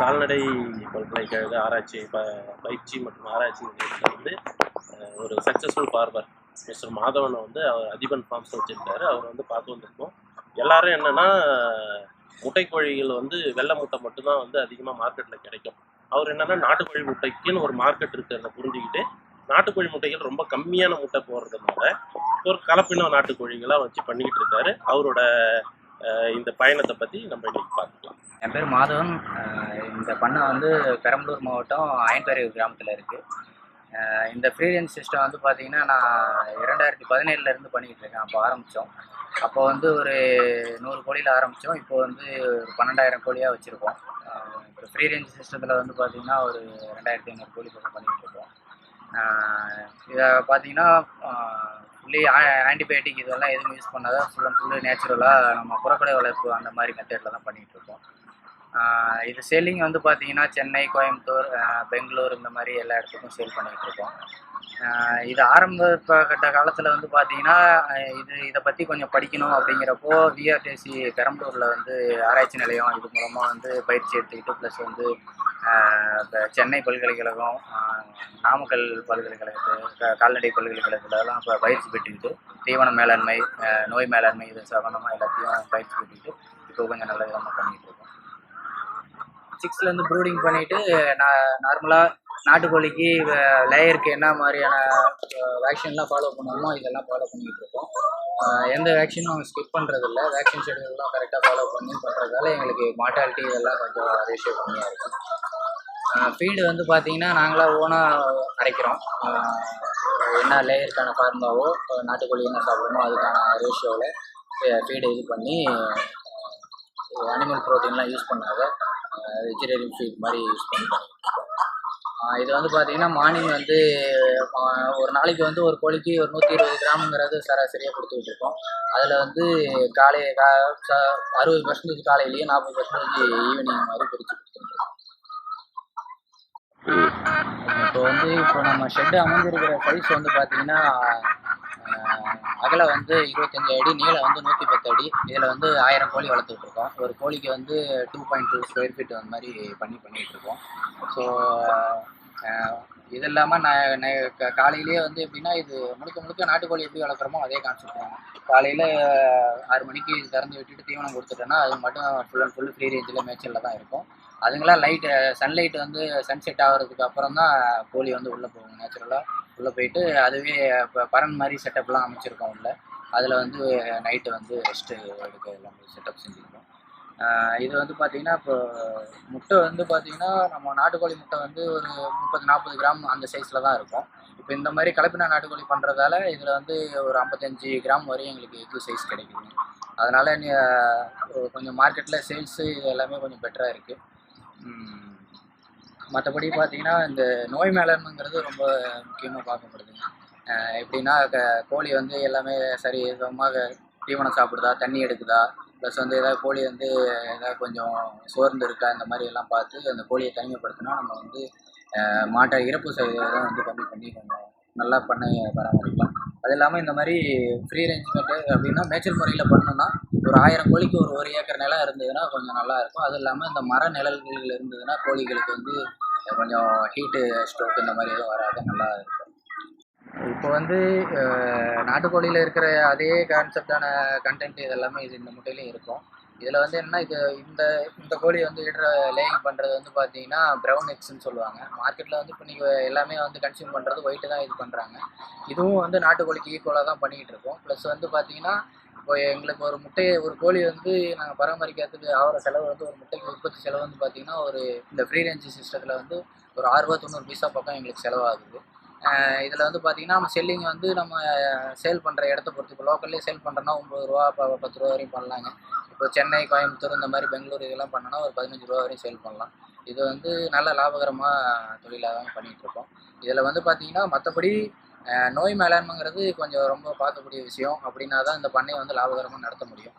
கால்நடை பல்கலைக்கழக ஆராய்ச்சி பயிற்சி மற்றும் ஆராய்ச்சி நிலையத்தில் வந்து ஒரு சக்ஸஸ்ஃபுல் ஃபார்மர் மிஸ்டர் மாதவனை வந்து அவர் அதிபன் ஃபார்ம்ஸ் வச்சுருக்காரு. அவர் வந்து பார்த்து வந்திருக்கோம். எல்லாரும் என்னென்னா முட்டைக்கோழிகள் வந்து வெள்ளை முட்டை மட்டும்தான் வந்து அதிகமாக மார்க்கெட்டில் கிடைக்கும். அவர் என்னென்னா நாட்டுக்கோழி முட்டைக்குன்னு ஒரு மார்க்கெட் இருக்கிறத புரிஞ்சுக்கிட்டு நாட்டுக்கோழி முட்டைகள் ரொம்ப கம்மியான முட்டை போடுறதுனால ஒரு கலப்பின நாட்டுக்கோழிகளாக வச்சு பண்ணிக்கிட்டு இருக்காரு. அவரோட இந்த பயணத்தை பற்றி நம்ம இன்னைக்கு பார்த்துக்கலாம். என் பேர் மாதவன். இந்த பண்ணை வந்து பெரம்பலூர் மாவட்டம் அயன்பேரை கிராமத்தில் இருக்குது. இந்த ஃப்ரீ ரேஞ்ச் சிஸ்டம் வந்து பார்த்திங்கன்னா நான் 2017 பண்ணிக்கிட்டு இருக்கேன். அப்போ ஆரம்பித்தோம். அப்போ வந்து ஒரு 100 கோழியில் ஆரம்பித்தோம். இப்போ வந்து ஒரு 12,000 கோழியாக வச்சுருக்கோம். இப்போ ஃப்ரீ ரேஞ்ச் சிஸ்டத்தில் வந்து பார்த்திங்கன்னா ஒரு 2,500 கோழி பக்கம் பண்ணிக்கிட்டு இருக்கோம். இதை பார்த்திங்கன்னா ஃபுல்லி ஆன்டிபயோட்டிக் இதெல்லாம் எதுவும் யூஸ் பண்ணாத ஃபுல் அண்ட் ஃபுல்லு நேச்சுரலாக நம்ம புறக்கடை வளர்ப்பு அந்த மாதிரி மெத்தடில் தான் பண்ணிகிட்டு இருக்கோம். இது செல்லிங் வந்து பார்த்திங்கன்னா சென்னை, கோயம்புத்தூர், பெங்களூர் இந்த மாதிரி எல்லா இடத்துக்கும் சேல் பண்ணிகிட்டு இருக்கோம். இது ஆரம்பகட்ட காலத்தில் வந்து பார்த்திங்கன்னா இதை பற்றி கொஞ்சம் படிக்கணும் அப்படிங்கிறப்போ விஆர்டிசி பெரம்பலூரில் வந்து ஆராய்ச்சி நிலையம் இது மூலமாக வந்து பயிற்சி எடுத்துக்கிட்டு ப்ளஸ் வந்து சென்னை பல்கலைக்கழகம், நாமக்கல் பல்கலைக்கழகத்து, கால்நடை பல்கலைக்கழகத்துலலாம் இப்போ பயிற்சி பெற்றுக்கிட்டு தீவன மேலாண்மை, நோய் மேலாண்மை இது சம்பந்தமாக எல்லாத்தையும் பயிற்சி பெற்றுக்கிட்டு இப்போ கொஞ்சம் நல்ல விதமாக பண்ணிகிட்டு இருக்கோம். 6லேருந்து ப்ரூடிங் பண்ணிவிட்டு நார்மலாக நாட்டுக்கோழிக்கு லேயருக்கு என்ன மாதிரியான வேக்சின்லாம் ஃபாலோ பண்ணுவோமோ இதெல்லாம் ஃபாலோ பண்ணிக்கிட்டு இருக்கோம். எந்த வேக்சினும் நாங்கள் ஸ்கிப் பண்ணுறதில்ல. வேக்சின் ஷெடியூல்லாம் கரெக்டாக ஃபாலோ பண்ணுறதால எங்களுக்கு மார்ட்டாலிட்டி இதெல்லாம் கொஞ்சம் ரேஷியோ கம்மியாக இருக்கும். ஃபீடு வந்து பார்த்திங்கன்னா நாங்களாக ஓனாக அரைக்கிறோம். என்ன லேயருக்கான ஃபார்முலாவோ நாட்டுக்கோழி என்ன சாப்பிடுமோ அதுக்கான ரேஷியோவில் ஃபீடை இது பண்ணி அனிமல் ப்ரோட்டீன்லாம் யூஸ் பண்ணாத வெஜிடேரியன் ஃபீட் மாதிரி யூஸ் பண்ணிருக்கோம். இது வந்து பார்த்திங்கன்னா மார்னிங் வந்து ஒரு நாளைக்கு வந்து ஒரு கோழிக்கு ஒரு 120 கிராமுங்கிறது சராசரியாக கொடுத்துட்ருக்கோம். அதில் வந்து காலை 60% காலையிலேயே 40% ஈவினிங் மாதிரி பிரித்து கொடுத்துருக்கோம். இப்போ நம்ம ஷெட்டு அமைஞ்சிருக்கிற சைஸ் வந்து பார்த்திங்கன்னா அகலம் வந்து 25 அடி, நீளம் வந்து 110 அடி. இதில் வந்து 1000 கோழி வளர்த்துட்ருக்கோம். ஒரு கோழிக்கு வந்து 2.2 ஸ்கொயர் ஃபீட் அந்த மாதிரி பண்ணிகிட்ருக்கோம். ஸோ இது இல்லாமல் காலையிலேயே வந்து எப்படின்னா இது முழுக்க நாட்டுக்கோழி எப்படி வளர்க்குறோமோ அதே கான்செப்ட் தான். காலையில் 6 மணிக்கு திறந்து விட்டுட்டு தீவனம் கொடுத்துட்டோன்னா அது மட்டும் ஃபுல் அண்ட் ஃபுல்லு ஃப்ரீ ரேஞ்சில் மேய்ச்சலில் தான் இருக்கும். அதுங்களாம் சன்லைட் வந்து சன்செட் ஆகிறதுக்கு அப்புறம் தான் கோழி வந்து உள்ளே போகும். நேச்சுரலாக உள்ளே போயிட்டு அதுவே இப்போ பரன் மாதிரி செட்டப்லாம் அமைச்சிருக்கோம் உள்ள. அதில் வந்து நைட்டு வந்து ரெஸ்ட்டு எடுக்க எல்லாமே செட்டப் செஞ்சுருக்கோம். இது வந்து பார்த்திங்கன்னா இப்போ முட்டை வந்து பார்த்திங்கன்னா நம்ம நாட்டுக்கோழி முட்டை வந்து ஒரு 30-40 கிராம் அந்த சைஸில் தான் இருக்கும். இப்போ இந்த மாதிரி கலப்பின நாட்டுக்கோழி பண்ணுறதால இதில் வந்து ஒரு 55 கிராம் வரையும் எங்களுக்கு எக்கு சைஸ் கிடைக்குது. அதனால் கொஞ்சம் மார்க்கெட்டில் சேல்ஸு இது எல்லாமே கொஞ்சம் பெட்டராக இருக்குது. மற்றபடி பார்த்திங்கன்னா இந்த நோய் மேலாண்மைங்கிறது ரொம்ப முக்கியமாக பார்க்கப்படுதுங்க. எப்படின்னா கோழி வந்து எல்லாமே சரி சமமாக தீவனம் சாப்பிடுதா, தண்ணி எடுக்குதா, ப்ளஸ் வந்து ஏதாவது கோழி வந்து ஏதாவது கொஞ்சம் சோர்ந்து இருக்கா இந்த மாதிரி எல்லாம் பார்த்து அந்த கோழியை தனிமைப்படுத்தினா நம்ம வந்து மாட்டை இறப்பு சதவீதம் வந்து கம்மி பண்ணி கொஞ்சம் நல்லா பண்ண பராமரிக்கலாம். அது இல்லாமல் இந்த மாதிரி ஃப்ரீ ரேஞ்ச் மெட்டு அப்படின்னா மேய்ச்சல் முறையில் பண்ணோன்னா ஒரு 1000 கோழிக்கு ஒரு 1 ஏக்கர் நிலம் இருந்ததுன்னா கொஞ்சம் நல்லா இருக்கும். அது இல்லாமல் இந்த மர நிழல்கள் இருந்ததுன்னா கோழிகளுக்கு வந்து கொஞ்சம் ஹீட்டு ஸ்ட்ரோக் இந்த மாதிரி எதுவும் வராது, நல்லா இருக்கும். இப்போ வந்து நாட்டுக்கோழியில் இருக்கிற அதே கான்செப்டான கண்டென்ட் இதெல்லாமே இந்த முட்டையிலையும் இருக்கும். இதில் வந்து என்னென்னா இந்த கோழி வந்து லேயிங் பண்ணுறது வந்து பார்த்தீங்கன்னா ப்ரௌன் எக்ஸ்ன்னு சொல்லுவாங்க. மார்க்கெட்டில் வந்து இப்போ நீங்கள் எல்லாமே வந்து கன்சியூம் பண்ணுறது ஒயிட்டு தான் இது பண்ணுறாங்க. இதுவும் வந்து நாட்டுக்கோழிக்கு ஈக்குவலாக தான் பண்ணிக்கிட்டு இருக்கோம். ப்ளஸ் வந்து பார்த்தீங்கன்னா இப்போ எங்களுக்கு ஒரு கோழி வந்து நாங்கள் பராமரிக்கிறதுக்கு ஆகிற செலவு வந்து ஒரு முட்டைக்கு உற்பத்தி செலவு வந்து பார்த்திங்கன்னா இந்த ஃப்ரீ ரேஞ்ச் சிஸ்டத்தில் வந்து ஒரு 6 ரூபா 90 பைசா பக்கம் எங்களுக்கு செலவாகுது. இதில் வந்து பார்த்திங்கன்னா நம்ம செல்லிங் வந்து நம்ம சேல் பண்ணுற இடத்த பொறுத்து இப்போ லோக்கல்லே சேல் பண்ணுறோன்னா 9 ரூபா 10 ரூபா வரையும் பண்ணலாங்க. இப்போ சென்னை, கோயம்புத்தூர் இந்த மாதிரி பெங்களூர் இதெல்லாம் பண்ணோன்னா ஒரு 15 ரூபா வரையும் சேல் பண்ணலாம். இது வந்து நல்ல லாபகரமாக தொழிலாக தான் பண்ணிகிட்ருக்கோம். இதில் வந்து பார்த்திங்கன்னா மற்றபடி நோய் மேலாண்மைங்கிறது கொஞ்சம் ரொம்ப பார்க்கக்கூடிய விஷயம். அப்படின்னா தான் இந்த பண்ணையை வந்து லாபகரமாக நடத்த முடியும்.